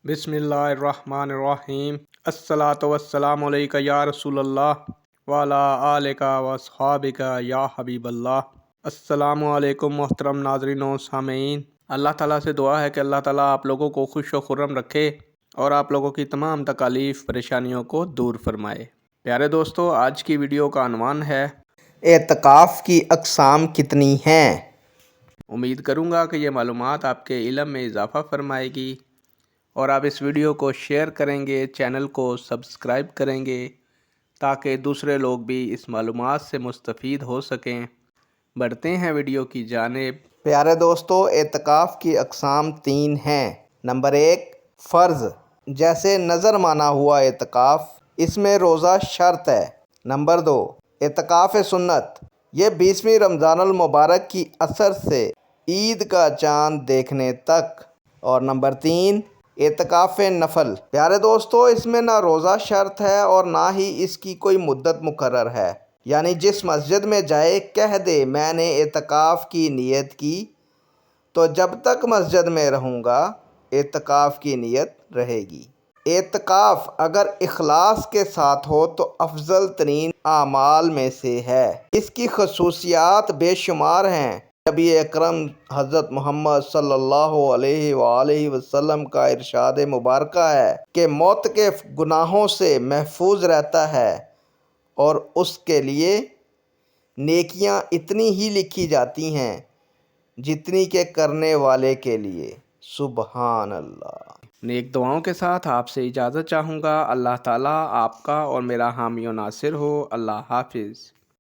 बिस्मिल्लाहिर्रहमानिर्रहीम। अस्सलातु वस्सलामु अलैका या रसूल अल्लाह वाला आलिका वसहाबिका या हबीब अल्लाह। अस्सलामु अलैकुम मोहतरम नाज़रीन व सामीन। अल्लाह ताला से दुआ है कि अल्लाह ताला आप लोगों को खुश व खुर्रम रखे और आप लोगों की तमाम तकालीफ परेशानियों को दूर फरमाए। प्यारे दोस्तों, आज की वीडियो का अनवान है एतकाफ़ की अक़साम कितनी हैं। उम्मीद करूँगा कि ये मालूमात आपके इल्म में इजाफ़ा फरमाएगी और आप इस वीडियो को शेयर करेंगे, चैनल को सब्सक्राइब करेंगे ताकि दूसरे लोग भी इस मालूमात से मुस्तफ़ीद हो सकें। बढ़ते हैं वीडियो की जानिब। प्यारे दोस्तों, एतकाफ़ की अक़साम 3 हैं। नंबर 1, फ़र्ज़, जैसे नज़र माना हुआ एतकाफ़, इसमें रोज़ा शर्त है। नंबर 2, एतकाफ़ सुन्नत, ये 20वीं रमज़ानुल मुबारक की असर से ईद का चाँद देखने तक। और नंबर 3, एतकाफ़ नफल। प्यारे दोस्तों, इसमें ना रोज़ा शर्त है और ना ही इसकी कोई मुद्दत मुकर्रर है। यानी जिस मस्जिद में जाए कह दे मैंने एतकाफ़ की नीयत की, तो जब तक मस्जिद में रहूँगा एतकाफ़ की नीयत रहेगी। एतकाफ़ अगर इखलास के साथ हो तो अफजल तरीन आमाल में से है। इसकी खसूसियात बेशुमार हैं। नबी अकरम हज़रत मोहम्मद सल्लल्लाहु अलैहि वसल्लम का इरशाद मुबारक है कि मौत के गुनाहों से महफूज रहता है और उसके लिए नेकियां इतनी ही लिखी जाती हैं जितनी के करने वाले के लिए। सुबहान अल्लाह। नेक दुआओं के साथ आपसे इजाज़त चाहूँगा। अल्लाह ताला आपका और मेरा हामी और नासिर हो। अल्लाह हाफिज़।